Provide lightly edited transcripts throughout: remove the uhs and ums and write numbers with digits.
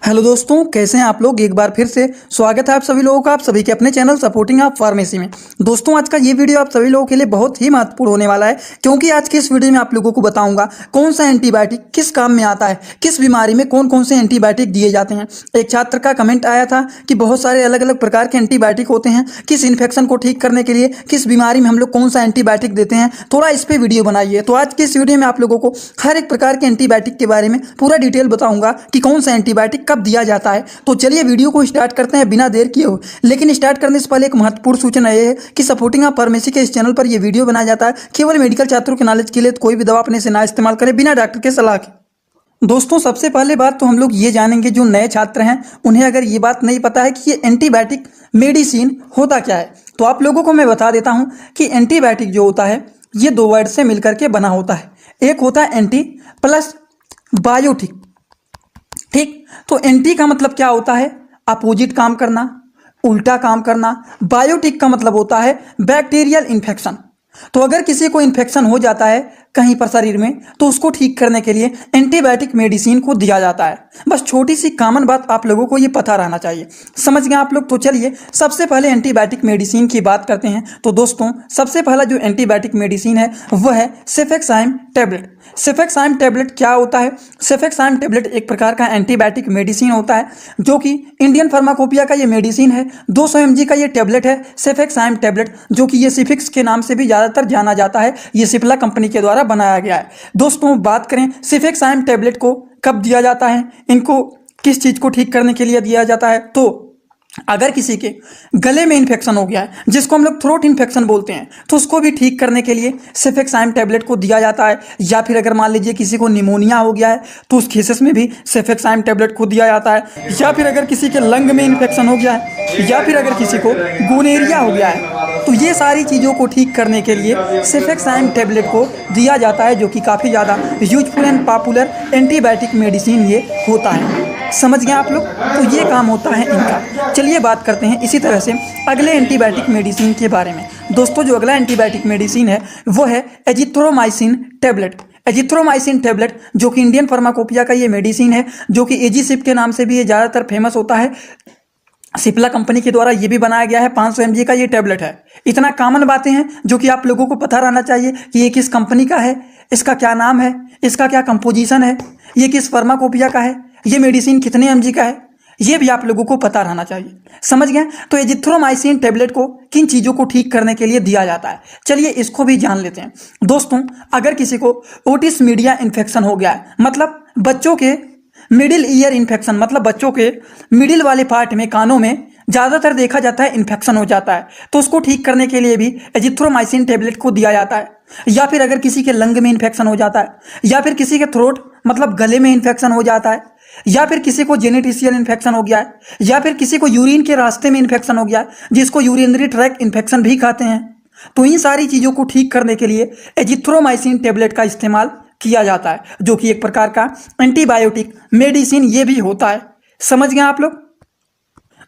Hello दोस्तों, कैसे हैं आप लोग। एक बार फिर से स्वागत है आप सभी लोगों का आप सभी के अपने चैनल सपोर्टिंग आप फार्मेसी में। दोस्तों, आज का ये वीडियो आप सभी लोगों के लिए बहुत ही महत्वपूर्ण होने वाला है, क्योंकि आज के इस वीडियो में आप लोगों को बताऊंगा कौन सा एंटीबायोटिक किस काम में आता है, किस बीमारी में कौन कौन से एंटीबायोटिक दिए जाते हैं। एक छात्र का कमेंट आया था कि बहुत सारे अलग अलग प्रकार के एंटीबायोटिक होते हैं, किस इन्फेक्शन को ठीक करने के लिए किस बीमारी में हम लोग कौन सा एंटीबायोटिक देते हैं, थोड़ा इस पर वीडियो बनाइए। तो आज के इस वीडियो में आप लोगों को हर एक प्रकार के एंटीबायोटिक के बारे में पूरा डिटेल बताऊंगा कि कौन सा एंटीबायोटिक कब दिया जाता है। तो चलिए वीडियो को स्टार्ट करते हैं बिना देर किए हुए। लेकिन स्टार्ट करने से पहले एक महत्वपूर्ण सूचना यह है कि सपोर्टिंग ऑफ फार्मेसी के इस चैनल पर यह वीडियो बनाया जाता है केवल मेडिकल छात्रों के नॉलेज के लिए। तो कोई भी दवा अपने से ना इस्तेमाल करें बिना डॉक्टर के सलाह के। दोस्तों, सबसे पहले बात तो हम लोग ये जानेंगे, जो नए छात्र हैं उन्हें अगर ये बात नहीं पता है कि ये एंटीबायोटिक मेडिसिन होता क्या है, तो आप लोगों को मैं बता देता हूं कि एंटीबायोटिक जो होता है ये दो वर्ड से मिलकर के बना होता है। एक होता है एंटी प्लस बायोटिक। ठीक, तो एंटी का मतलब क्या होता है, अपोजिट काम करना, उल्टा काम करना। बायोटिक का मतलब होता है बैक्टीरियल इन्फेक्शन। तो अगर किसी को इन्फेक्शन हो जाता है कहीं पर शरीर में, तो उसको ठीक करने के लिए एंटीबायोटिक मेडिसिन को दिया जाता है। बस छोटी सी कॉमन बात आप लोगों को ये पता रहना चाहिए। समझ गए आप लोग। तो चलिए सबसे पहले एंटीबायोटिक मेडिसिन की बात करते हैं। तो दोस्तों, सबसे पहला जो एंटीबायोटिक मेडिसिन है वह है सेफेक्साइम टैबलेट। सेफेक्साइम टैबलेट क्या होता है? सेफेक्साइम टैबलेट एक प्रकार का एंटीबायोटिक मेडिसिन होता है, जो कि इंडियन फार्माकोपिया का ये मेडिसिन है। 200 mg का ये टैबलेट है सेफेक्साइम टैबलेट, जो कि ये सिफिक्स के नाम से भी ज़्यादातर जाना जाता है। ये सिप्ला कंपनी के द्वारा बनाया गया है। दोस्तों, बात करें सेफेक्साइम टैबलेट को कब दिया जाता है, इनको किस चीज़ को ठीक करने के लिए दिया जाता है, तो अगर किसी के गले में इन्फेक्शन हो गया है, जिसको हम लोग थ्रोट इन्फेक्शन बोलते हैं, तो उसको भी ठीक करने के लिए सेफेक्साइम टैबलेट को दिया जाता है। या फिर अगर मान लीजिए किसी को निमोनिया हो गया है, तो उस केसेस में भी सेफेक्साइम टैबलेट को दिया जाता है। या फिर अगर किसी के लंग में इन्फेक्शन हो गया है, या फिर अगर किसी को गोनेरिया हो गया है, तो ये सारी चीज़ों को ठीक करने के लिए सेफेक्साइम टैबलेट को दिया जाता है, जो कि काफ़ी ज़्यादा useful and popular antibiotic medicine ये होता है। समझ गए आप लोग। तो ये काम होता है इनका। चलिए बात करते हैं इसी तरह से अगले एंटीबायोटिक मेडिसिन के बारे में। दोस्तों, जो अगला एंटीबायोटिक मेडिसिन है वो है एजिथ्रोमाइसिन टैबलेट। एजिथ्रोमाइसिन टैबलेट, जो कि इंडियन फार्माकोपिया का ये मेडिसिन है, जो कि एजीसिप के नाम से भी ये ज़्यादातर फेमस होता है। सिप्ला कंपनी के द्वारा ये भी बनाया गया है। 500 mg का ये टैबलेट है। इतना कॉमन बातें हैं जो कि आप लोगों को पता रहना चाहिए कि ये किस कंपनी का है, इसका क्या नाम है, इसका क्या कंपोजिशन है, ये किस फार्माकोपिया का है, ये मेडिसिन कितने mg का है, ये भी आप लोगों को पता रहना चाहिए। समझ गए। तो एजिथ्रोमाइसिन टैबलेट को किन चीज़ों को ठीक करने के लिए दिया जाता है, चलिए इसको भी जान लेते हैं। दोस्तों, अगर किसी को ओटिस मीडिया इन्फेक्शन हो गया है, मतलब बच्चों के मिडिल ईयर इन्फेक्शन, मतलब बच्चों के मिडिल वाले पार्ट में, कानों में ज़्यादातर देखा जाता है इन्फेक्शन हो जाता है, तो उसको ठीक करने के लिए भी एजिथ्रोमाइसिन टैबलेट को दिया जाता है। या फिर अगर किसी के लंग में इन्फेक्शन हो जाता है, या फिर किसी के थ्रोट मतलब गले में इन्फेक्शन हो जाता है, या फिर किसी को जेनेटिशियल इन्फेक्शन हो गया है, या फिर किसी को यूरिन के रास्ते में इन्फेक्शन हो गया है, जिसको यूरिनरी ट्रैक्ट इन्फेक्शन भी कहते हैं, तो इन सारी चीज़ों को ठीक करने के लिए एजिथ्रोमाइसिन टैबलेट का इस्तेमाल किया जाता है, जो कि एक प्रकार का एंटीबायोटिक मेडिसिन ये भी होता है। समझ गए आप लोग।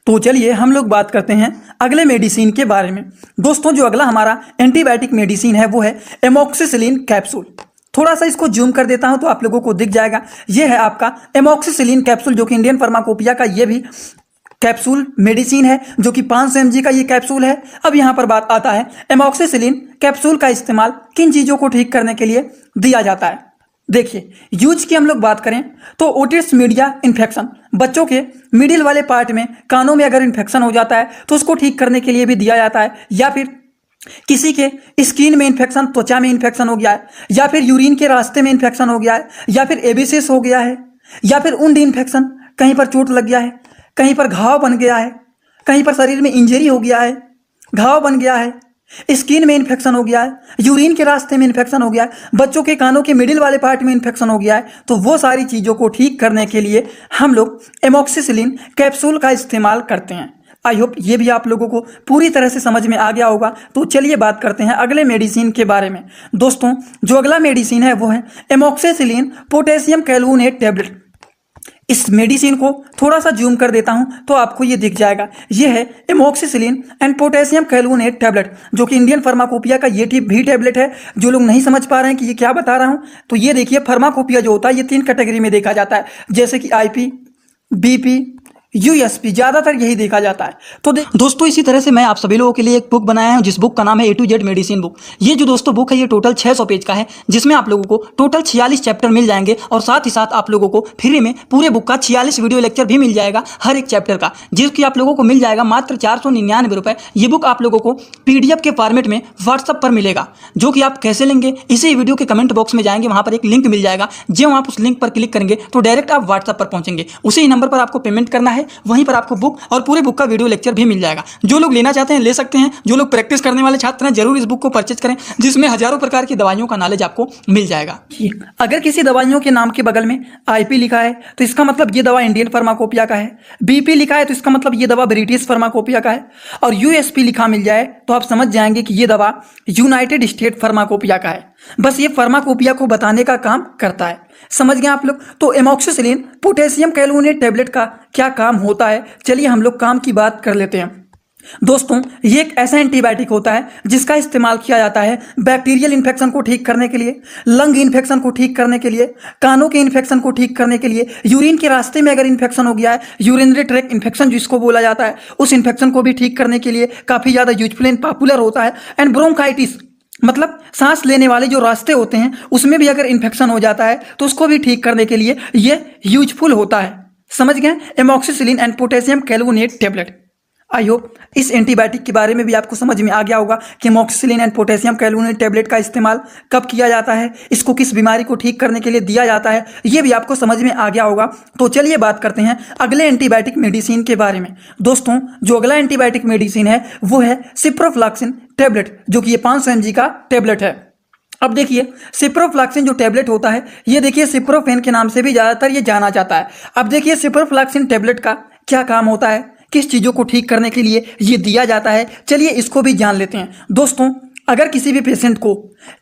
तो चलिए हम लोग बात करते हैं अगले मेडिसिन के बारे में। दोस्तों, जो अगला हमारा एंटीबायोटिक मेडिसिन है वो है एमोक्सिसिलिन कैप्सूल। थोड़ा सा इसको जूम कर देता हूं तो आप लोगों को दिख जाएगा। ये है आपका एमोक्सिसिलिन कैप्सूल, जो कि इंडियन फार्माकोपिया का ये भी कैप्सूल मेडिसिन है, जो कि 500 mg का ये कैप्सूल है। अब यहाँ पर बात आता है एमोक्सिसिलिन कैप्सूल का इस्तेमाल किन चीज़ों को ठीक करने के लिए दिया जाता है। देखिए, यूज की हम लोग बात करें तो ओटिस मीडिया इन्फेक्शन, बच्चों के मिडिल वाले पार्ट में, कानों में अगर इन्फेक्शन हो जाता है तो उसको ठीक करने के लिए भी दिया जाता है। या फिर किसी के स्किन में इन्फेक्शन, त्वचा में इन्फेक्शन हो गया है, या फिर यूरिन के रास्ते में इन्फेक्शन हो गया है, या फिर एबिसिस हो गया है, या फिर वुंड इन्फेक्शन, कहीं पर चोट लग गया है, कहीं पर घाव बन गया है, कहीं पर शरीर में इंजरी हो गया है, घाव बन गया है, स्किन में इन्फेक्शन हो गया है, यूरिन के रास्ते में इन्फेक्शन हो गया है, बच्चों के कानों के मिडिल वाले पार्ट में इन्फेक्शन हो गया है, तो वो सारी चीज़ों को ठीक करने के लिए हम लोग एमोक्सिसिलिन कैप्सूल का इस्तेमाल करते हैं। आई होप ये भी आप लोगों को पूरी तरह से समझ में आ गया होगा। तो चलिए बात करते हैं अगले मेडिसिन के बारे में। दोस्तों, जो अगला मेडिसिन है वो है एमोक्सिसिलिन पोटेशियम कैलवोनेट टैबलेट। इस मेडिसिन को थोड़ा सा जूम कर देता हूं तो आपको ये दिख जाएगा। ये है एमोक्सिसिलिन एंड पोटेशियम कैलवोनेट टैबलेट, जो कि इंडियन फार्माकोपिया का ये भी टैबलेट है। जो लोग नहीं समझ पा रहे हैं कि ये क्या बता रहा हूं, तो ये देखिए, फार्माकोपिया जो होता है ये 3 कैटेगरी में देखा जाता है, जैसे कि आईपी, बीपी, यूएसपी, ज़्यादातर यही देखा जाता है। तो दोस्तों इसी तरह से मैं आप सभी लोगों के लिए एक बुक बनाया हूं जिस बुक का नाम है A to Z medicine book. ये जो दोस्तों बुक है ये टोटल 600 पेज का है, जिसमें आप लोगों को टोटल 46 चैप्टर मिल जाएंगे और साथ ही साथ आप लोगों को फ्री में पूरे बुक का 46 वीडियो लेक्चर भी मिल जाएगा हर एक चैप्टर का, जिसकी आप लोगों को मिल जाएगा मात्र 499 रुपये। ये बुक आप लोगों को PDF के फॉर्मेट में व्हाट्सअप पर मिलेगा, जो कि आप कैसे लेंगे इसी वीडियो के कमेंट बॉक्स में जाएंगे, वहाँ पर एक लिंक मिल जाएगा। जब आप उस लिंक पर क्लिक करेंगे तो डायरेक्ट आप व्हाट्सअप पर पहुंचेंगे, उसी नंबर पर आपको पेमेंट करना है, वहीं पर आपको बुक और पूरे बुक का वीडियो लेक्चर भी मिल जाएगा। जो लोग लेना चाहते हैं ले सकते हैं, जो लोग प्रैक्टिस करने वाले छात्र हैं जरूर इस बुक को परचेज करें, जिसमें हजारों प्रकार की दवाइयों का नॉलेज आपको मिल जाएगा। अगर किसी दवाइयों के नाम के बगल में IP लिखा है तो इसका मतलब ये दवा इंडियन फार्माकोपिया का है, BP लिखा है तो इसका मतलब ये दवा ब्रिटिश फार्माकोपिया का है, और USP लिखा मिल जाए तो आप समझ जाएंगे कि ये दवा यूनाइटेड स्टेट फार्माकोपिया का है। बस ये फार्माकोपिया को बताने का काम करता है। समझ गए आप लोग? तो एमॉक्सिसिलिन पोटेशियम कैलुनेट टैबलेट का क्या काम होता है, चलिए हम लोग काम की बात कर लेते हैं। दोस्तों ये एक ऐसा एंटीबायोटिक होता है जिसका इस्तेमाल किया जाता है बैक्टीरियल इन्फेक्शन को ठीक करने के लिए, लंग इन्फेक्शन को ठीक करने के लिए, कानों के इन्फेक्शन को ठीक करने के लिए, यूरिन के रास्ते में अगर इन्फेक्शन हो गया है, यूरिनरी ट्रैक्ट इन्फेक्शन जिसको बोला जाता है, उस इन्फेक्शन को भी ठीक करने के लिए काफ़ी ज़्यादा यूजफुल एंड पॉपुलर होता है। एंड ब्रोंकाइटिस मतलब सांस लेने वाले जो रास्ते होते हैं उसमें भी अगर इन्फेक्शन हो जाता है तो उसको भी ठीक करने के लिए ये यूजफुल होता है। समझ गए? Amoxicillin and potassium clavulanate tablet. I hope इस एंटीबायोटिक के बारे में भी आपको समझ में आ गया होगा कि amoxicillin and potassium clavulanate tablet का इस्तेमाल कब किया जाता है, इसको किस बीमारी को ठीक करने के लिए दिया जाता है, ये भी आपको समझ में आ गया होगा। तो चलिए बात करते हैं अगले एंटीबायोटिक मेडिसिन के बारे में। दोस्तों जो अगला एंटीबायोटिक मेडिसिन है वो है सिप्रोफ्लॉक्सिन टैबलेट, जो कि ये 500 mg का टैबलेट है। अब देखिए सिप्रोफ्लॉक्सिन जो टैबलेट होता है ये देखिए सिप्रोफेन के नाम से भी ज़्यादातर ये जाना जाता है। अब देखिए सिप्रोफ्लॉक्सिन टैबलेट का क्या काम होता है, किस चीज़ों को ठीक करने के लिए ये दिया जाता है, चलिए इसको भी जान लेते हैं। दोस्तों अगर किसी भी पेशेंट को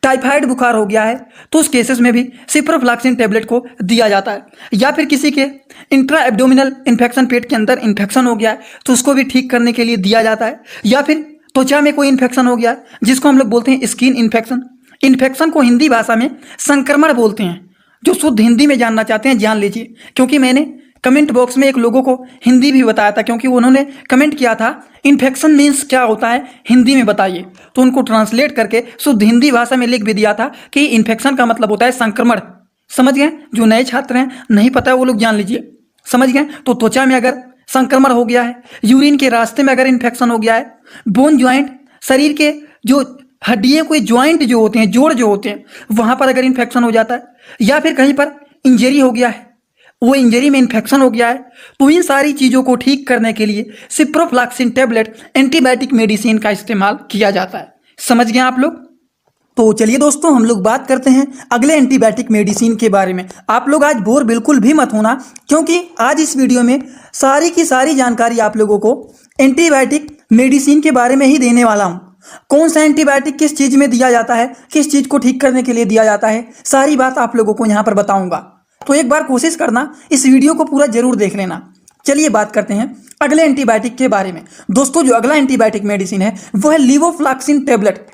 टाइफाइड बुखार हो गया है तो उस केसेस में भी सिप्रोफ्लॉक्सिन टैबलेट को दिया जाता है, या फिर किसी के इंट्रा एब्डोमिनल इन्फेक्शन, पेट के अंदर इन्फेक्शन हो गया है तो उसको भी ठीक करने के लिए दिया जाता है, या फिर त्वचा में कोई इन्फेक्शन हो गया है जिसको हम लोग बोलते हैं स्किन इन्फेक्शन। इन्फेक्शन को हिंदी भाषा में संक्रमण बोलते हैं। जो शुद्ध हिंदी में जानना चाहते हैं जान लीजिए, क्योंकि मैंने कमेंट बॉक्स में एक लोगों को हिंदी भी बताया था, क्योंकि उन्होंने कमेंट किया था इन्फेक्शन मीन्स क्या होता है हिंदी में बताइए, तो उनको ट्रांसलेट करके शुद्ध हिंदी भाषा में लिख भी दिया था कि इन्फेक्शन का मतलब होता है संक्रमण। समझ गए? जो नए छात्र हैं नहीं पता है वो लोग जान लीजिए। समझ गए? तो त्वचा में अगर संक्रमण हो गया है, यूरिन के रास्ते में अगर इन्फेक्शन हो गया है, बोन ज्वाइंट, शरीर के जो हड्डियाँ कोई ज्वाइंट जो होते हैं, जोड़ जो होते हैं, वहाँ पर अगर इन्फेक्शन हो जाता है, या फिर कहीं पर इंजरी हो गया है, वो इंजरी में इन्फेक्शन हो गया है, तो इन सारी चीज़ों को ठीक करने के लिए सिप्रोफ्लॉक्सिन टैबलेट एंटीबायोटिक मेडिसिन का इस्तेमाल किया जाता है। समझ गए आप लोग? तो चलिए दोस्तों हम लोग बात करते हैं अगले एंटीबायोटिक मेडिसिन के बारे में। आप लोग आज बोर बिल्कुल भी मत होना, क्योंकि आज इस वीडियो में सारी की सारी जानकारी आप लोगों को एंटीबायोटिक मेडिसिन के बारे में ही देने वाला हूँ। कौन सा एंटीबायोटिक किस चीज़ में दिया जाता है, किस चीज़ को ठीक करने के लिए दिया जाता है, सारी बात आप लोगों को यहाँ पर बताऊँगा। तो एक बार कोशिश करना इस वीडियो को पूरा जरूर देख लेना। चलिए बात करते हैं अगले एंटीबायोटिक के बारे में। दोस्तों जो अगला एंटीबायोटिक मेडिसिन है वो है लिवोफ्लॉक्सिन टैबलेट।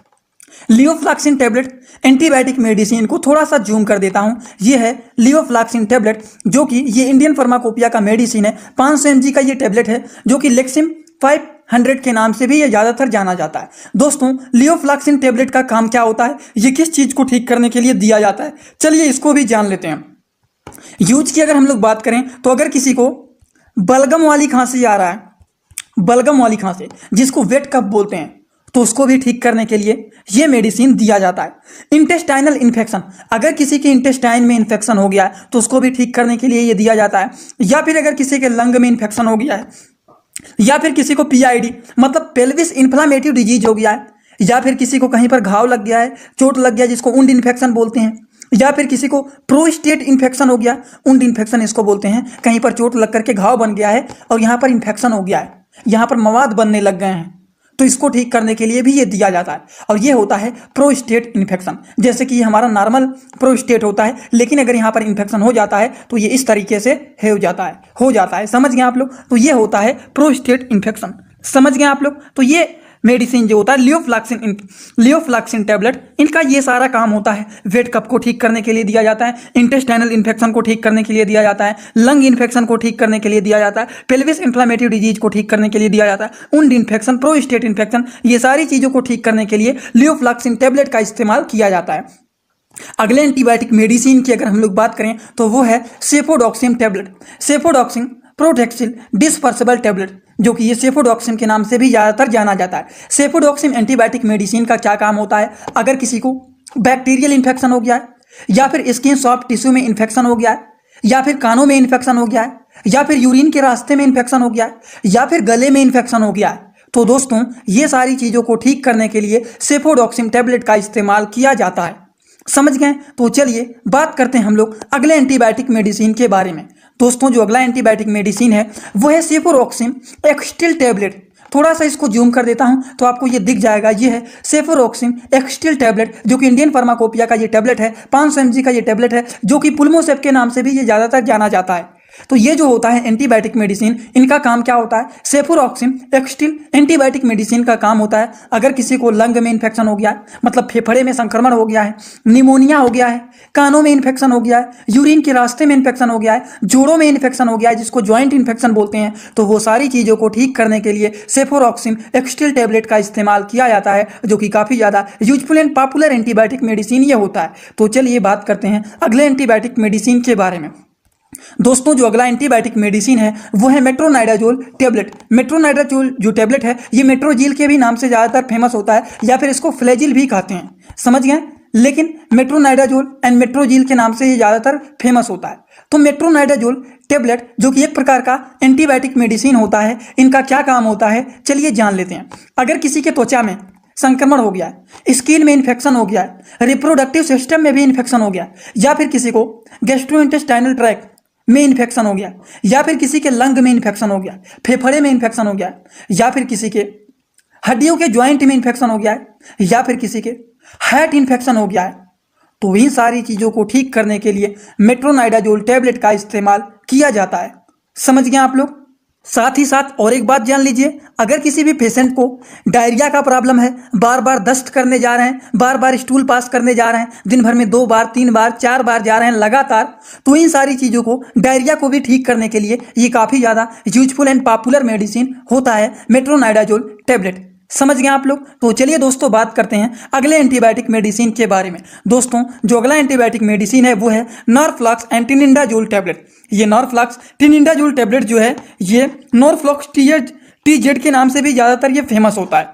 लिवोफ्लॉक्सिन टैबलेट एंटीबायोटिक मेडिसिन को थोड़ा सा जूम कर देता हूं। ये है लिवोफ्लॉक्सिन टैबलेट, जो कि ये इंडियन फार्माकोपिया का मेडिसिन है। 500 mg का ये टैबलेट है, जो कि लेक्सिम 500 के नाम से भी ये ज़्यादातर जाना जाता है। दोस्तों लिवोफ्लॉक्सिन टैबलेट का काम क्या होता है, ये किस चीज़ को ठीक करने के लिए दिया जाता है, चलिए इसको भी जान लेते हैं। यूज की अगर हम लोग बात करें तो अगर किसी को बलगम वाली खांसी आ रहा है, बलगम वाली खांसी जिसको वेट कफ बोलते हैं, तो उसको भी ठीक करने के लिए ये मेडिसिन दिया जाता है। इंटेस्टाइनल इन्फेक्शन, अगर किसी के इंटेस्टाइन में इन्फेक्शन हो गया है तो उसको भी ठीक करने के लिए ये दिया जाता है। या फिर अगर किसी के लंग में इन्फेक्शन हो गया है, या फिर किसी को PID मतलब पेल्विस इन्फ्लामेटिव डिजीज हो गया है, या फिर किसी को कहीं पर घाव लग गया है, चोट लग गया जिसको वुंड इन्फेक्शन बोलते हैं, या फिर किसी को प्रोस्टेट इन्फेक्शन हो गया, वुंड इन्फेक्शन इसको बोलते हैं, कहीं पर चोट लग करके घाव बन गया है और यहाँ पर इन्फेक्शन हो गया है, यहाँ पर मवाद बनने लग गए हैं, तो इसको ठीक करने के लिए भी ये दिया जाता है। और ये होता है प्रोस्टेट इन्फेक्शन। जैसे कि ये हमारा नॉर्मल प्रोस्टेट होता है, लेकिन अगर यहाँ पर इन्फेक्शन हो जाता है तो ये इस तरीके से हो जाता है। समझ गए आप लोग? तो ये होता है प्रोस्टेट इन्फेक्शन। समझ गए आप लोग? तो ये मेडिसिन जो होता है लियोफ्लैक्सिन टैबलेट, इनका ये सारा काम होता है वेट कफ को ठीक करने के लिए दिया जाता है, इंटेस्टाइनल इन्फेक्शन को ठीक करने के लिए दिया जाता है, लंग इन्फेक्शन को ठीक करने के लिए दिया जाता है, पेल्विस इन्फ्लेमेटरी डिजीज को ठीक करने के लिए दिया जाता है, वुंड इन्फेक्शन, प्रोस्टेट इन्फेक्शन, ये सारी चीज़ों को ठीक करने के लिए लियोफ्लैक्सिन टैबलेट का इस्तेमाल किया जाता है। अगले एंटीबायोटिक मेडिसिन की अगर हम लोग बात करें तो वो है सेफोडॉक्सिम टैबलेट, सेफोडॉक्सिम प्रोटेक्सिल डिस्पर्सिबल टैबलेट, जो कि ये सेफोडॉक्सिम के नाम से भी ज़्यादातर जाना जाता है। सेफोडॉक्सिम एंटीबायोटिक मेडिसिन का क्या काम होता है? अगर किसी को बैक्टीरियल इन्फेक्शन हो गया है, या फिर स्किन सॉफ्ट टिश्यू में इन्फेक्शन हो गया है, या फिर कानों में इन्फेक्शन हो गया है, या फिर यूरिन के रास्ते में इन्फेक्शन हो गया है, या फिर गले में इन्फेक्शन हो गया है, तो दोस्तों ये सारी चीज़ों को ठीक करने के लिए सेफोडॉक्सिम टैबलेट का इस्तेमाल किया जाता है। समझ गए? तो चलिए बात करते हैं हम लोग अगले एंटीबायोटिक मेडिसिन के बारे में। दोस्तों जो अगला एंटीबायोटिक मेडिसिन है वो है सेफोरॉक्सिम एक्सटिल टैबलेट। थोड़ा सा इसको जूम कर देता हूं तो आपको ये दिख जाएगा, ये है सेफोरॉक्सिम एक्सटिल टैबलेट, जो कि इंडियन फार्माकोपिया का ये टैबलेट है, 500 mg का ये टैबलेट है, जो कि पुल्मोसेप के नाम से भी ये ज़्यादातर जाना जाता है। तो ये जो होता है एंटीबायोटिक मेडिसिन, इनका काम क्या होता है? सेफोरॉक्सिम एक्सटिल एंटीबायोटिक मेडिसिन का काम होता है अगर किसी को लंग में इन्फेक्शन हो गया है, मतलब फेफड़े में संक्रमण हो गया है, निमोनिया हो गया है, कानों में इन्फेक्शन हो गया है, यूरिन के रास्ते में इन्फेक्शन हो गया है, जोड़ों में इन्फेक्शन हो गया है, जिसको ज्वाइंट इन्फेक्शन बोलते हैं, तो वो सारी चीज़ों को ठीक करने के लिए सेफोरॉक्सिम एक्सटिल टैबलेट का इस्तेमाल किया जाता है, जो कि काफ़ी ज़्यादा useful and popular antibiotic medicine ये होता है। तो चलिए बात करते हैं अगले एंटीबायोटिक मेडिसिन के बारे में। दोस्तों जो अगला एंटीबायोटिक मेडिसिन है वो है मेट्रोनाइडाजोल टैबलेट। मेट्रोनाइडाजोल जो टैबलेट है ये मेट्रोजील के भी नाम से ज़्यादातर फेमस होता है, या फिर इसको फ्लैजिल भी कहते हैं, समझ गए? लेकिन मेट्रोनाइडाजोल एंड मेट्रोजील के नाम से ये ज़्यादातर फेमस होता है। तो मेट्रोनाइडाजोल टैबलेट जो कि एक प्रकार का एंटीबायोटिक मेडिसिन होता है, इनका क्या काम होता है चलिए जान लेते हैं। अगर किसी के त्वचा में संक्रमण हो गया है, स्किन में इन्फेक्शन हो गया है, रिप्रोडक्टिव सिस्टम में भी इन्फेक्शन हो गया, या फिर किसी को गैस्ट्रोइंटेस्टाइनल ट्रैक्ट में इन्फेक्शन हो गया, या फिर किसी के लंग में इन्फेक्शन हो गया, फेफड़े में इन्फेक्शन हो गया, या फिर किसी के हड्डियों के ज्वाइंट में इन्फेक्शन हो गया है, या फिर किसी के हार्ट इन्फेक्शन हो गया है, तो इन सारी चीज़ों को ठीक करने के लिए मेट्रोनाइडाजोल टैबलेट का इस्तेमाल किया जाता है। समझ गए आप लोग? साथ ही साथ और एक बात जान लीजिए, अगर किसी भी पेशेंट को डायरिया का प्रॉब्लम है, बार बार दस्त करने जा रहे हैं, बार बार स्टूल पास करने जा रहे हैं, दिन भर में 2 बार 3 बार 4 बार जा रहे हैं लगातार, तो इन सारी चीज़ों को, डायरिया को भी ठीक करने के लिए ये काफ़ी ज़्यादा यूजफुल एंड पॉपुलर मेडिसिन होता है मेट्रोनाइडाजोल टैबलेट। समझ गए आप लोग? तो चलिए दोस्तों बात करते हैं अगले एंटीबायोटिक मेडिसिन के बारे में। दोस्तों जो अगला एंटीबायोटिक मेडिसिन है वो है नॉरफ्लॉक्स एंड टिनिडाजोल टैबलेट। ये नॉरफ्लॉक्स टिनिडाजोल टैबलेट जो है ये नॉरफ्लॉक्स TZ के नाम से भी ज़्यादातर ये फेमस होता है।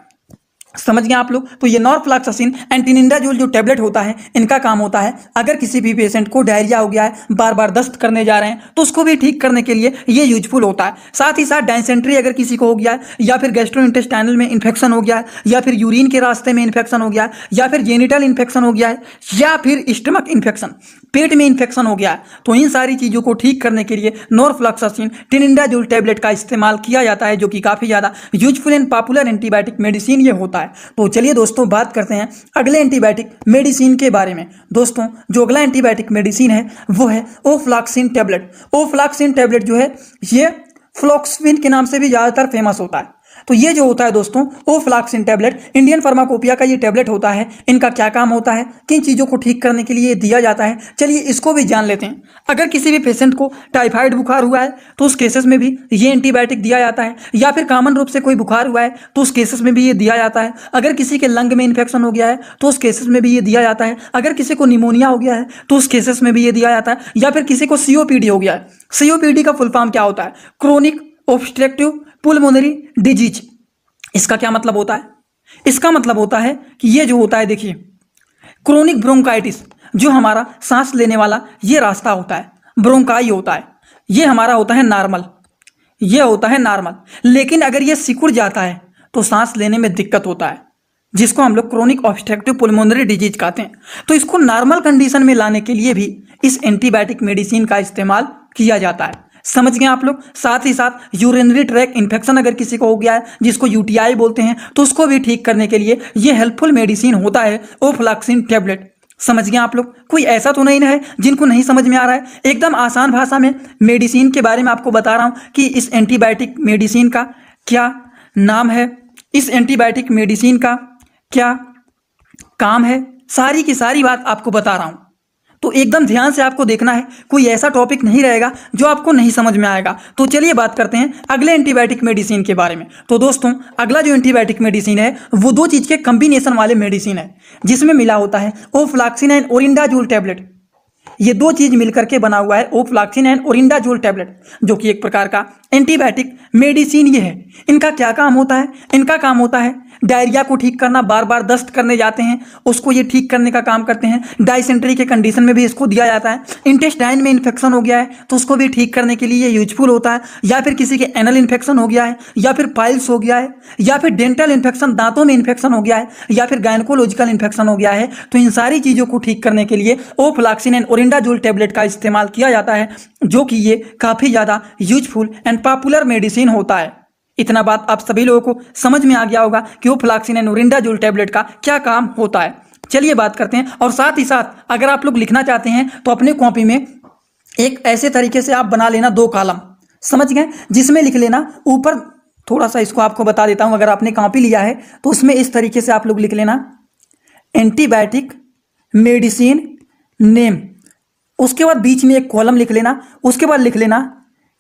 समझ गए आप लोग? तो ये नॉरफ्लॉक्सासिन एंड टिनिडाजोल जो टैबलेट होता है, इनका काम होता है अगर किसी भी पेशेंट को डायरिया हो गया है, बार बार दस्त करने जा रहे हैं, तो उसको भी ठीक करने के लिए ये यूजफुल होता है। साथ ही साथ डायसेंट्री अगर किसी को हो गया है, या फिर गैस्ट्रोइंटेस्टाइनल में इन्फेक्शन हो गया है, या फिर यूरिन के रास्ते में इन्फेक्शन हो गया है, या फिर जेनिटल इन्फेक्शन हो गया है, या फिर स्टमक इन्फेक्शन, पेट में इन्फेक्शन हो गया है, तो इन सारी चीज़ों को ठीक करने के लिए नॉरफ्लॉक्सासिन टिनिडाजोल टैबलेट का इस्तेमाल किया जाता है, जो कि काफ़ी ज़्यादा useful and popular antibiotic medicine ये होता है। तो चलिए दोस्तों बात करते हैं अगले एंटीबायोटिक मेडिसिन के बारे में। दोस्तों जो अगला एंटीबायोटिक मेडिसिन है वो है ओफ्लॉक्सिन टैबलेट। ओफ्लॉक्सिन टैबलेट जो है ये फ्लॉक्सविन के नाम से भी ज़्यादातर फेमस होता है। तो ये जो होता है दोस्तों ओफ्लॉक्सिन टैबलेट, इंडियन फार्माकोपिया का ये टैबलेट होता है। इनका क्या काम होता है, किन चीज़ों को ठीक करने के लिए दिया जाता है, चलिए इसको भी जान लेते हैं। अगर किसी भी पेशेंट को टाइफाइड बुखार हुआ है तो उस केसेस में भी ये एंटीबायोटिक दिया जाता है, या फिर कॉमन रूप से कोई बुखार हुआ है तो उस केसेस में भी ये दिया जाता है। अगर किसी के लंग में इन्फेक्शन हो गया है तो उस केसेस में भी ये दिया जाता है। अगर किसी को निमोनिया हो गया है तो उस केसेस में भी ये दिया जाता है, या फिर किसी को COPD हो गया है। COPD का फुल फॉर्म क्या होता है? Chronic obstructive pulmonary disease. इसका क्या मतलब होता है? इसका मतलब होता है कि ये जो होता है, देखिए क्रोनिक ब्रोंकाइटिस, जो हमारा सांस लेने वाला ये रास्ता होता है, ब्रोंकाई होता है, ये हमारा होता है नॉर्मल, ये होता है नॉर्मल। लेकिन अगर ये सिकुड़ जाता है तो सांस लेने में दिक्कत होता है, जिसको हम लोग क्रोनिक ऑब्स्ट्रक्टिव पुल्मोनरी डिजीज कहते हैं। तो इसको नॉर्मल कंडीशन में लाने के लिए भी इस एंटीबायोटिक मेडिसिन का इस्तेमाल किया जाता है। समझ गए आप लोग? साथ ही साथ यूरिनरी ट्रैक इन्फेक्शन अगर किसी को हो गया है, जिसको UTI बोलते हैं, तो उसको भी ठीक करने के लिए ये हेल्पफुल मेडिसिन होता है ओफ्लॉक्सिन टैबलेट। समझ गए आप लोग? कोई ऐसा तो नहीं है जिनको नहीं समझ में आ रहा है। एकदम आसान भाषा में मेडिसिन के बारे में आपको बता रहा हूँ कि इस एंटीबायोटिक मेडिसिन का क्या नाम है, इस एंटीबायोटिक मेडिसिन का क्या काम है, सारी की सारी बात आपको बता रहा हूं। तो एकदम ध्यान से आपको देखना है, कोई ऐसा टॉपिक नहीं रहेगा जो आपको नहीं समझ में आएगा। तो चलिए बात करते हैं अगले एंटीबायोटिक मेडिसिन के बारे में। तो दोस्तों, अगला जो एंटीबायोटिक मेडिसिन है वो दो चीज के कॉम्बिनेशन वाले मेडिसिन है, जिसमें मिला होता है ओफ्लॉक्सिन एंड ओरिंडाजोल टैबलेट। ये दो चीज मिलकर के बना हुआ है ओफ्लॉक्सिन एंड ओरिंडाजोल टैबलेट, जो कि एक प्रकार का एंटीबायोटिक मेडिसिन ये है। इनका क्या काम होता है? इनका काम होता है डायरिया को ठीक करना। बार बार दस्त करने जाते हैं उसको ये ठीक करने का काम करते हैं। डायसेंट्री के कंडीशन में भी इसको दिया जाता है। इंटेस्टाइन में इन्फेक्शन हो गया है तो उसको भी ठीक करने के लिए यूजफुल होता है। या फिर किसी के एनल इन्फेक्शन हो गया है, या फिर पाइल्स हो गया है, या फिर डेंटल इन्फेक्शन, दांतों में इन्फेक्शन हो गया है, या फिर गायनकोलॉजिकल इन्फेक्शन हो गया है, तो इन सारी चीज़ों को ठीक करने के लिए ओफ्लॉक्सिन एंड ओरिंडाजोल टैबलेट का इस्तेमाल किया जाता है, जो कि ये काफ़ी ज़्यादा यूजफुल एंड पॉपुलर मेडिसिन होता है। इतना बात आप सभी लोगों को समझ में आ गया होगा कि ओफ्लॉक्सिन एंड ओरिंडाजोल टैबलेट का क्या काम होता है। चलिए बात करते हैं। और साथ ही साथ अगर आप लोग लिखना चाहते हैं तो अपने कॉपी में एक ऐसे तरीके से आप बना लेना 2 कॉलम, समझ गए, जिसमें लिख लेना ऊपर, थोड़ा सा इसको आपको बता देता हूं। अगर आपने कॉपी लिया है तो उसमें इस तरीके से आप लोग लिख लेना एंटीबायोटिक मेडिसिन नेम, उसके बाद बीच में एक कॉलम लिख लेना, उसके बाद लिख लेना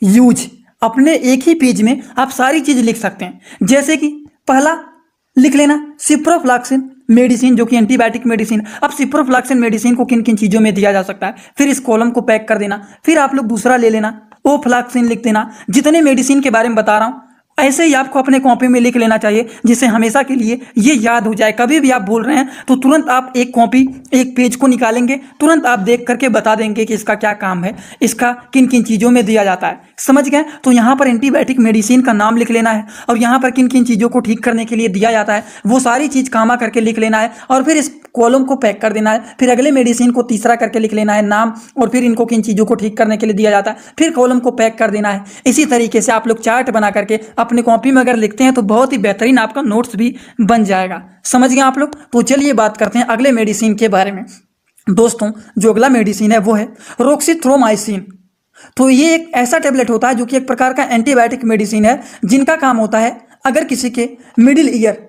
यूज। अपने एक ही पेज में आप सारी चीज लिख सकते हैं। जैसे कि पहला लिख लेना सिप्रोफ्लॉक्सिन मेडिसिन, जो कि एंटीबायोटिक मेडिसिन। अब सिप्रोफ्लॉक्सिन मेडिसिन को किन किन चीजों में दिया जा सकता है, फिर इस कॉलम को पैक कर देना। फिर आप लोग दूसरा ले लेना ओफ्लॉक्सिन लिख देना। जितने मेडिसिन के बारे में बता रहा हूं ऐसे ही आपको अपने कॉपी में लिख लेना चाहिए, जिससे हमेशा के लिए ये याद हो जाए। कभी भी आप बोल रहे हैं तो तुरंत आप एक कॉपी, एक पेज को निकालेंगे, तुरंत आप देख करके बता देंगे कि इसका क्या काम है, इसका किन किन चीज़ों में दिया जाता है। समझ गए? तो यहाँ पर एंटीबायोटिक मेडिसिन का नाम लिख लेना है और यहाँ पर किन किन चीज़ों को ठीक करने के लिए दिया जाता है वो सारी चीज़ कामा करके लिख लेना है, और फिर इस कॉलम को पैक कर देना है। फिर अगले मेडिसिन को तीसरा करके लिख लेना है नाम, और फिर इनको किन चीज़ों को ठीक करने के लिए दिया जाता है, फिर कॉलम को पैक कर देना है। इसी तरीके से आप लोग चार्ट बना करके अपने कॉपी में अगर लिखते हैं तो बहुत ही बेहतरीन आपका नोट्स भी बन जाएगा। समझ गए आप लोग? तो चलिए बात करते हैं अगले मेडिसिन के बारे में। दोस्तों, जो अगला मेडिसिन है वो है रोक्सिथ्रोमाइसिन। तो ये एक ऐसा टेबलेट होता है जो कि एक प्रकार का एंटीबायोटिक मेडिसिन है, जिनका काम होता है अगर किसी के मिडिल ईयर,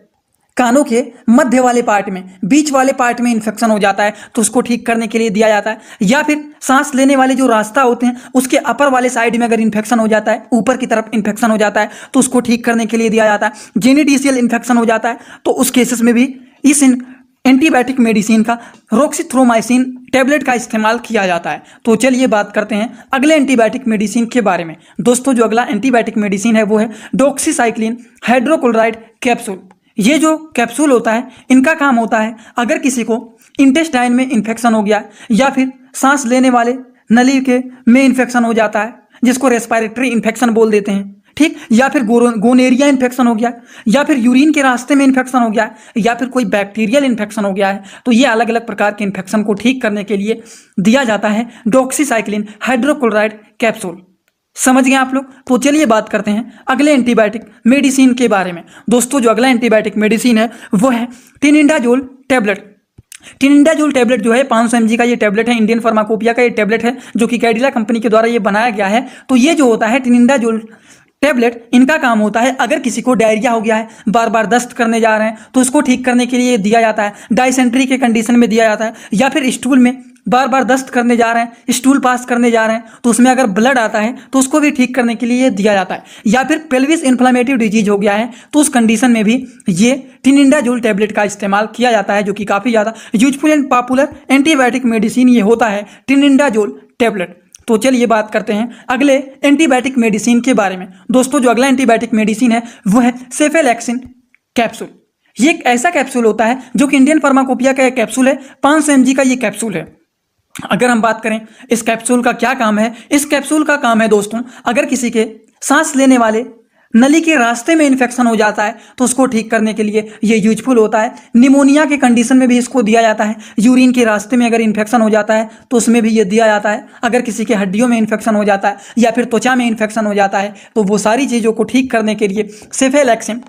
कानों के मध्य वाले पार्ट में, बीच वाले पार्ट में इन्फेक्शन हो जाता है तो उसको ठीक करने के लिए दिया जाता है। या फिर सांस लेने वाले जो रास्ता होते हैं उसके अपर वाले साइड में अगर इन्फेक्शन हो जाता है, ऊपर की तरफ इन्फेक्शन हो जाता है तो उसको ठीक करने के लिए दिया जाता है। जेनिडिशियल इन्फेक्शन हो जाता है तो उस केसेस में भी इस एंटीबायोटिक मेडिसिन का रोक्सिथ्रोमाइसिन टैबलेट का इस्तेमाल किया जाता है। तो चलिए बात करते हैं अगले एंटीबायोटिक मेडिसिन के बारे में। दोस्तों, जो अगला एंटीबायोटिक मेडिसिन है वो है डॉक्सीसाइक्लिन हाइड्रोक्लोराइड कैप्सूल। ये जो कैप्सूल होता है इनका काम होता है अगर किसी को इंटेस्टाइन में इन्फेक्शन हो गया, या फिर सांस लेने वाले नली के में इन्फेक्शन हो जाता है, जिसको रेस्पिरेटरी इन्फेक्शन बोल देते हैं, ठीक, या फिर गोनेरिया इन्फेक्शन हो गया, या फिर यूरिन के रास्ते में इन्फेक्शन हो गया, या फिर कोई बैक्टीरियल इन्फेक्शन हो गया है, तो ये अलग अलग प्रकार के इन्फेक्शन को ठीक करने के लिए दिया जाता है डॉक्सीसाइक्लिन हाइड्रोक्लोराइड कैप्सूल। समझ गए आप लोग? तो चलिए बात करते हैं अगले एंटीबायोटिक मेडिसिन के बारे में। दोस्तों, जो अगला एंटीबायोटिक मेडिसिन है वो है टिनिडाजोल टैबलेट। टिनिडाजोल टैबलेट जो है 500 mg का ये टैबलेट है, इंडियन फार्माकोपिया का ये टैबलेट है, जो कि कैडिला कंपनी के द्वारा ये बनाया गया है। तो ये जो होता है टिनिडाजोल टैबलेट, इनका काम होता है अगर किसी को डायरिया हो गया है, बार बार दस्त करने जा रहे हैं, तो उसको ठीक करने के लिए दिया जाता है। डायसेंट्री के कंडीशन में दिया जाता है, या फिर स्टूल में बार बार दस्त करने जा रहे हैं, स्टूल पास करने जा रहे हैं, तो उसमें अगर ब्लड आता है तो उसको भी ठीक करने के लिए दिया जाता है। या फिर पेल्विस इन्फ्लेमेटिव डिजीज हो गया है तो उस कंडीशन में भी ये टिनिडाजोल टैबलेट का इस्तेमाल किया जाता है, जो कि काफ़ी ज़्यादा useful and popular antibiotic medicine ये होता है टिनिडाजोल टैबलेट। तो चलिए बात करते हैं अगले एंटीबायोटिक मेडिसिन के बारे में। दोस्तों, जो अगला एंटीबायोटिक मेडिसिन है वो है सेफेलैक्सिन कैप्सूल। ये एक ऐसा कैप्सूल होता है जो कि इंडियन फार्माकोपिया का एक कैप्सूल है, 500 mg का ये कैप्सूल है। अगर हम बात करें इस कैप्सूल का क्या काम है, इस कैप्सूल का काम है दोस्तों अगर किसी के सांस लेने वाले नली के रास्ते में इन्फेक्शन हो जाता है तो उसको ठीक करने के लिए ये यूजफुल होता है। निमोनिया के कंडीशन में भी इसको दिया जाता है। यूरिन के रास्ते में अगर इन्फेक्शन हो जाता है तो उसमें भी ये दिया जाता है। अगर किसी के हड्डियों में इन्फेक्शन हो जाता है या फिर त्वचा में इन्फेक्शन हो जाता है तो वो सारी चीज़ों को ठीक करने के लिए सेफेलैक्सिन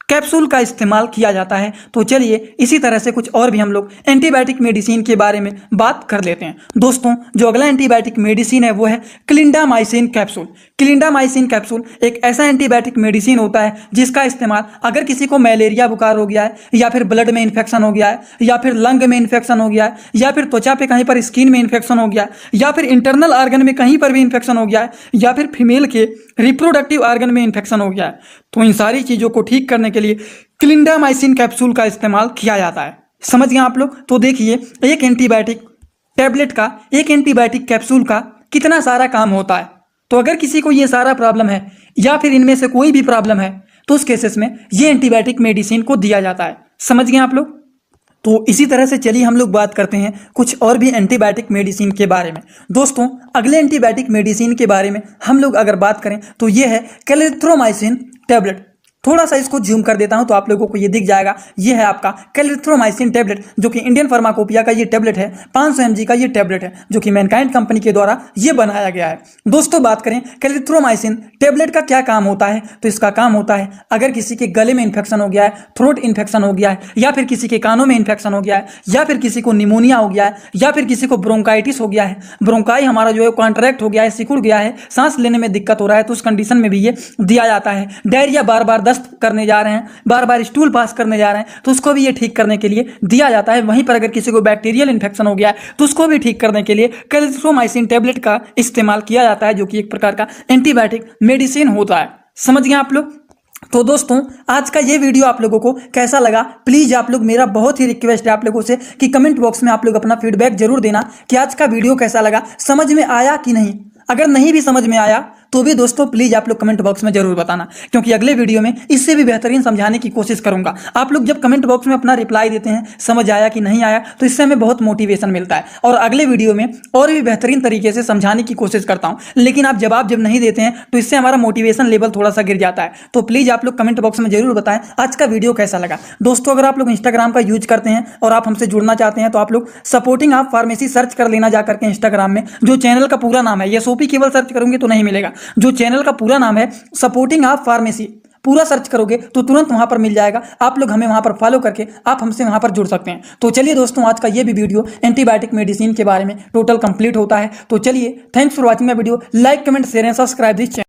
कैप्सूल का इस्तेमाल किया जाता है। तो चलिए इसी तरह से कुछ और भी हम लोग एंटीबायोटिक मेडिसिन के बारे में बात कर लेते हैं। दोस्तों जो अगला एंटीबायोटिक मेडिसिन है वो है क्लिंडामाइसिन कैप्सूल। क्लिंडामाइसिन कैप्सूल एक ऐसा एंटीबायोटिक मेडिसिन होता है जिसका इस्तेमाल अगर किसी को मलेरिया बुखार हो गया है, या फिर ब्लड में इन्फेक्शन हो गया है, या फिर लंग में इन्फेक्शन हो गया है, या फिर त्वचा पे कहीं पर स्किन में इन्फेक्शन हो गया है, या फिर इंटरनल ऑर्गन में कहीं पर भी इन्फेक्शन हो गया है, या फिर फीमेल के रिप्रोडक्टिव ऑर्गन में इन्फेक्शन हो गया है, तो इन सारी चीज़ों को ठीक करने के लिए क्लिंडामाइसिन कैप्सूल का इस्तेमाल किया जाता है। समझ गए आप लोग। तो देखिए एक एंटीबायोटिक टैबलेट का, एक एंटीबायोटिक कैप्सूल का कितना सारा काम होता है। तो अगर किसी को ये सारा प्रॉब्लम है या फिर इनमें से कोई भी प्रॉब्लम है तो उस केसेस में ये एंटीबायोटिक मेडिसिन को दिया जाता है। समझ गए आप लोग। तो इसी तरह से चलिए हम लोग बात करते हैं कुछ और भी एंटीबायोटिक मेडिसिन के बारे में। दोस्तों अगले एंटीबायोटिक मेडिसिन के बारे में हम लोग अगर बात करें तो ये है क्लेरिथ्रोमाइसिन टैबलेट। थोड़ा सा इसको जूम कर देता हूं तो आप लोगों को ये दिख जाएगा। ये है आपका क्लेरिथ्रोमाइसिन टैबलेट, जो कि इंडियन फार्माकोपिया का ये टैबलेट है। 500 mg का ये टैबलेट है जो कि मैनकाइंड कंपनी के द्वारा ये बनाया गया है। दोस्तों बात करें क्लेरिथ्रोमाइसिन टैबलेट का क्या काम होता है, तो इसका काम होता है अगर किसी के गले में इन्फेक्शन हो गया है, थ्रोट इन्फेक्शन हो गया है, या फिर किसी के कानों में इन्फेक्शन हो गया है, या फिर किसी को निमोनिया हो गया है, या फिर किसी को ब्रोंकाइटिस हो गया है, ब्रोंकाई हमारा जो है कॉन्ट्रैक्ट हो गया है, सिकुड़ गया है, सांस लेने में दिक्कत हो रहा है, तो उस कंडीशन में भी ये दिया जाता है। डायरिया बार बार दस्त करने जा रहे हैं, बार बार स्टूल पास करने जा रहे हैं, तो उसको भी ये ठीक करने के लिए दिया जाता है। वहीं पर अगर किसी को बैक्टीरियल इन्फेक्शन हो गया है तो उसको भी ठीक करने के लिए क्लेरिथ्रोमाइसिन टैबलेट का इस्तेमाल किया जाता है, जो कि एक प्रकार का एंटीबायोटिक मेडिसिन होता है। समझ गए आप लोग। तो दोस्तों आज का ये वीडियो आप लोगों को कैसा लगा, प्लीज आप लोग, मेरा बहुत ही रिक्वेस्ट है आप लोगों से कि कमेंट बॉक्स में आप लोग अपना फीडबैक जरूर देना कि आज का वीडियो कैसा लगा, समझ में आया कि नहीं। अगर नहीं भी समझ में आया तो भी दोस्तों प्लीज आप लोग कमेंट बॉक्स में जरूर बताना, क्योंकि अगले वीडियो में इससे भी बेहतरीन समझाने की कोशिश करूंगा। आप लोग जब कमेंट बॉक्स में अपना रिप्लाई देते हैं समझ आया कि नहीं आया, तो इससे हमें बहुत मोटिवेशन मिलता है और अगले वीडियो में और भी बेहतरीन तरीके से समझाने की कोशिश करता हूं। लेकिन आप जवाब जब नहीं देते हैं तो इससे हमारा मोटिवेशन लेवल थोड़ा सा गिर जाता है। तो प्लीज आप लोग कमेंट बॉक्स में जरूर बताएं आज का वीडियो कैसा लगा। दोस्तों अगर आप लोग इंस्टाग्राम का यूज करते हैं और आप हमसे जुड़ना चाहते हैं तो आप लोग सपोर्टिंग ऑफ फार्मेसी सर्च कर लेना जा करके इंस्टाग्राम में। जो चैनल का पूरा नाम है, ये सोपी केवल सर्च करूंगे तो नहीं मिलेगा, जो चैनल का पूरा नाम है सपोर्टिंग ऑफ फार्मेसी, पूरा सर्च करोगे तो तुरंत वहां पर मिल जाएगा। आप लोग हमें वहां पर फॉलो करके आप हमसे वहां पर जुड़ सकते हैं। तो चलिए दोस्तों आज का ये भी वीडियो एंटीबायोटिक मेडिसिन के बारे में टोटल कंप्लीट होता है। तो चलिए thanks for watching my video. Like comment share and subscribe this channel.